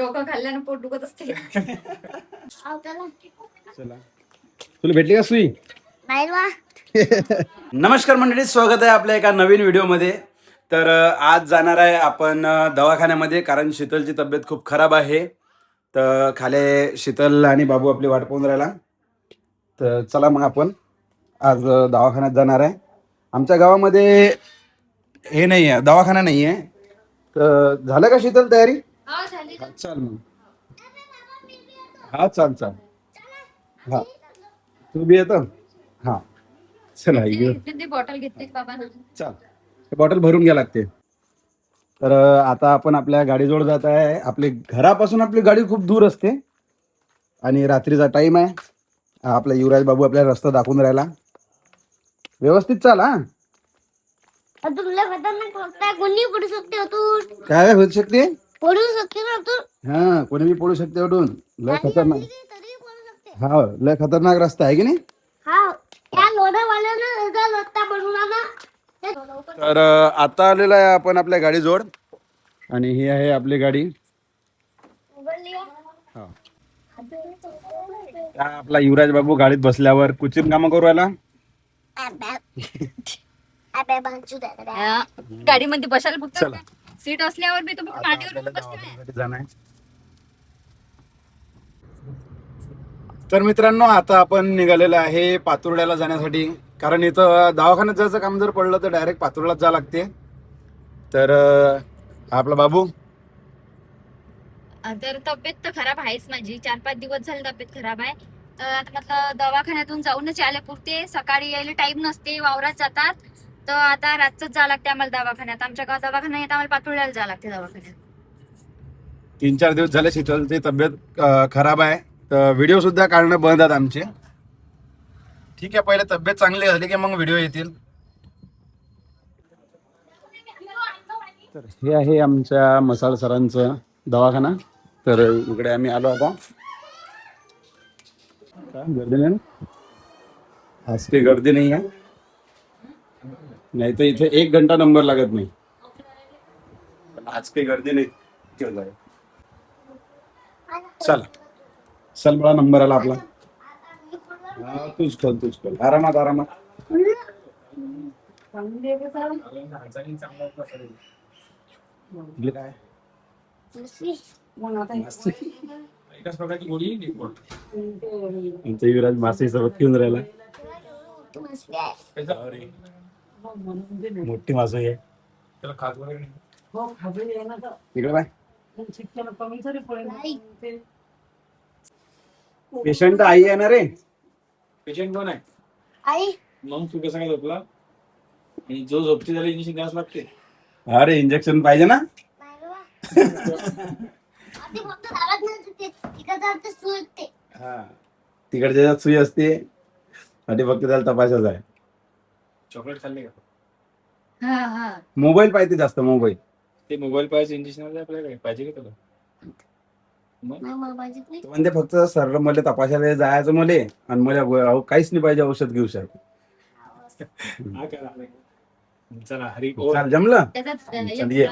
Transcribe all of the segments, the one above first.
डोकं खाल्ल्यानं पोट दुखत असते. चला तुला भेटली का सुई? नाही वा. नमस्कार मंडळी, स्वागत आहे आपल्या एका नवीन व्हिडिओमध्ये. तर आज जाणार आहे आपण दवाखान्यामध्ये, कारण शीतलची तब्येत खूप खराब आहे. तर खाली शीतल आणि बाबू आपली वाट पाहून राहिला. तर चला मग आपण आज दवाखान्यात जाणार आहे. आमच्या गावामध्ये हे नाही आहे, दवाखाना नाही आहे. तर झालं का शीतल तयारी? हा झाली. चाल मग. हा चाल चाल. हा तू बी येतो. हा चला ती बॉटल घेतली बाबा. चल, बॉटल भरून घ्या लागते. तर आता आपण आपल्या गाडीजवळ जात आहे. आपली घरापासून आपली गाडी खूप दूर असते आणि रात्रीचा टाइम आहे. आपला युवराज बाबू आपल्याला रस्ता दाखवून राहिला. व्यवस्थित चाल. हा तुला खतरनाक वाटतं, कोणी पडू शकते अतून. काय होऊ शकते? पडू शकते ना अतून. हा कोणी बी पडू शकते अडून. लय गाडी खतरनाक. असली की तरी पडू शकते. हा लय खतरनाक रस्ता आहे की नाही? हा या लोढावाल्यानं त्याचा रस्ता बनवला ना. तर आता आलेला आहे आपण आपल्या गाडीजवळ आणि ही आहे आपली गाडी. हा आपला युवराज बाबू गाडीत बसल्यावर कुचिन कामं करू राहिला. गाडीमध्ये बसायला फक्त चला. सीट असल्यावर बी तुम्ही मांडीवर बसताय. तर मित्रांनो, आता आपण निघालेलो आहे पातुर्ड्याला जाण्यासाठी. कारण इथं दवाखान्यात जायचं काम जर पडलं तर डायरेक्ट पातुर्ड्यात जावं लागते. तर आपला बाबू. तर तब्येत तर खराब आहेच माझी. 4-5 दिवस झाले तब्येत खराब आहे. तर आता म्हटलं दवाखान्यातून जाऊनच यायला पुरते. सकाळी यायला टाइम नसते, वावरात जातात. तर आता रातच जावं लागते आम्हाला दवाखान्यात. आमच्या गावात दवाखाना येत, आम्हाला पातुर्ड्याला जावं लागते दवाखान्यात. 3-4 दिवस झाले शीतलची तब्येत खराब आहे. तर व्हिडिओ सुद्धा काढणं बंद आहेत आमचे. ठीक आहे, पहिले तब्येत चांगली झाली की मग व्हिडिओ येतील. तर हे आहे आमच्या मसाळ सरांचं दवाखाना. तर इकडे आम्ही आलो आता. काय गर्दी नाही ना? आज काही गर्दी नाही आहे. नाही तर इथे 1 घंटा नंबर लागत नाही. पण आज काही गर्दी नाही. चल चल बळा, नंबर आला आपला. हा तूच खोल आरामात आरामात. काय आमचा युवराज मासे सोबत घेऊन राहिला. मोठी मासे आहे. इकडे बाय. पेशंट आई आहे ना रे? पेशंट कोण आहे? आई मग तू कसा काय झोपला? आणि जो झोपते त्याला इंजेक्शन द्यावंच लागते. अरे इंजेक्शन पाहिजे ना. फक्त दारात नाही सुटते, तिकडे सुटते. हा तिकडच्या ज्यात सुई असते आणि फक्त त्याला तपासायचं आहे. चॉकलेट खाल्ले का? हा हा मोबाईल पाहिजे जास्त. मोबाईल ते मोबाईल पाहिजे इंजेक्शन आपल्याला पाहिजे का तुला? नाही मला पाहिजे नाही. म्हणजे फक्त सर मला तपासायला जायचं मले आणि मला काहीच नाही पाहिजे, औषध घेऊ शकतो. हा करा. चला हरी चाल जमलं. त्याच्यात चल ये.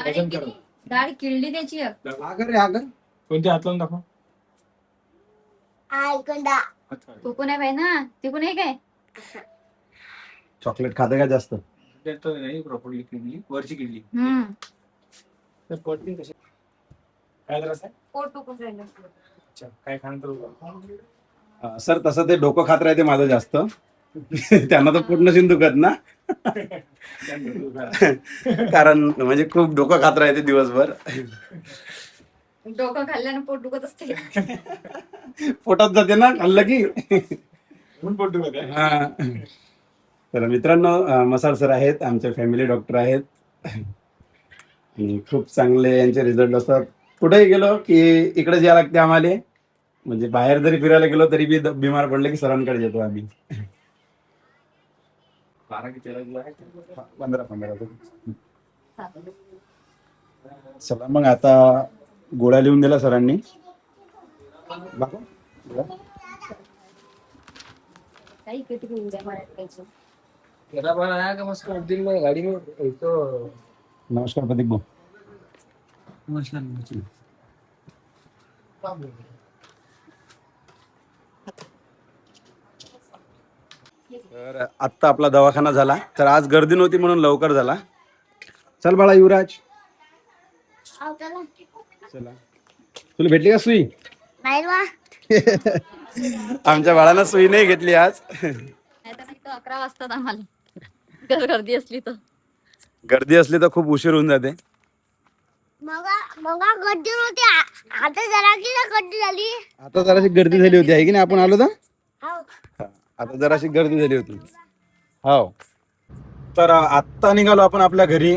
डाळ किडली त्याची. आगर रे आगर. कोणते हात लावून दाखव. आई कंडा कोकण आहे बाई ना, तिकून आहे काय? चॉकलेट खाते का जास्त? नाही प्रॉपरली किडली, वरची किडली. तर पडतील कसे? काय त्रास आहे? पोट दुखून राहिलं. अच्छा, काय खाणं तर सर तसं ते डोकं खात राहते माझं जास्त. त्यांना तर पोट नशीन दुखत ना. कारण म्हणजे खूप डोकं खात राहते दिवसभर. डोकं खाल्ल्यानं पोट दुखत असते. पोटात जाते ना खाल्लं की. म्हणून पोट दुखत आहे. हा तर मित्रांनो, मसाळ सर आहेत, आमचे फॅमिली डॉक्टर आहेत आणि खूप चांगले यांचे रिझल्ट असतात. कुठेही गेलो की इकडेच यावं लागते आम्हाला. म्हणजे बाहेर जरी फिरायला गेलो तरी बी बिमार पडले की सरांकडे येतो आम्ही. 12 की 13 आहे. 15. चला मग आता गोळ्या लिहून दिला सरांनी. काही किती उद्या मारायचं. तेरा बार आया का मस्त एक दिन में गाड़ी में तो नमस्कार प्रदीप भाऊ. नमस्कार. तर आत्ता आपला दवाखाना झाला. तर आज गर्दी नव्हती म्हणून लवकर झाला. चल बाळा युवराज, आव चला. चला. तुला भेटली का सुई? नाही वा. आमच्या बाळानं सुई नाही घेतली आज. नाहीतर नाही तर 11 वाजतात आम्हाला गर्दी असली तर. गर्दी असली तर खूप उशीर होऊन जाते. मग गर्दी नव्हती. आता जरा की गर्दी झाली. आता जराशी गर्दी झाली होती आहे की नाही, आपण आलो तर हाव. आता जराशी गर्दी झाली होती. हो. तर आत्ता निघालो आपण आपल्या घरी.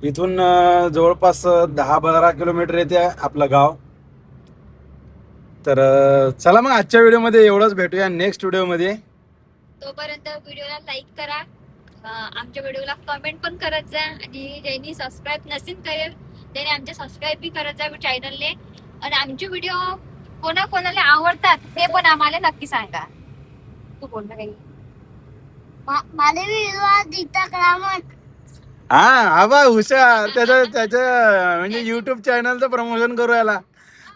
इथून जवळपास 10-12 किलोमीटर येते आपलं गाव. तर चला मग आजच्या व्हिडिओमध्ये एवढंच. भेटूया नेक्स्ट व्हिडिओमध्ये. तोपर्यंत व्हिडिओला लाईक करा, आमच्या व्हिडिओला कमेंट पण करत जा, आणि ज्यांनी सबस्क्राईब नसेल करेल त्याने आमच्या सबस्क्राईब बी करत जा चॅनलने. आणि आमचे व्हिडिओ कोणाकोणाला आवडतात ते पण आम्हाला नक्की सांगा. तू बोल ना काही. मला विश्वास दिसता करा मग. हा आबा हुशार. त्याच्या म्हणजे युट्यूब चॅनलचं प्रमोशन करू याला.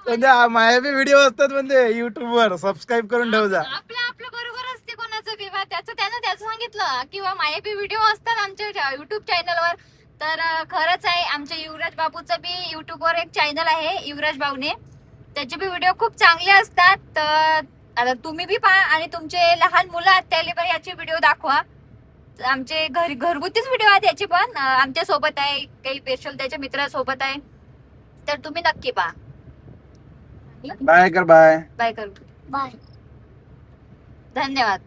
म्हणजे माझे बी व्हिडिओ असतात म्हणजे युट्यूब वर. सबस्क्राईब करून ठेव जा. आपलं बरोबर असते कोणाचं बी बा. त्यानं सांगितलं किंवा माझे बी व्हिडिओ असतात आमच्या युट्यूब चॅनलवर. तर खरंच आहे, आमच्या युवराज बाबूचं बी युट्यूबवर एक चॅनल आहे युवराज बाबूने. त्याचे बी व्हिडिओ खूप चांगले असतात. तर आता तुम्ही बी पहा आणि तुमचे लहान मुलं आहेत त्याला पण याचे व्हिडिओ दाखवा. आमचे घरगुतीच व्हिडिओ आहेत याचे पण. आमच्या सोबत आहे काही स्पेशल त्याच्या मित्रासोबत आहे. तर तुम्ही नक्की पहा. बाय कर. बाय. बाय करू. बाय. धन्यवाद.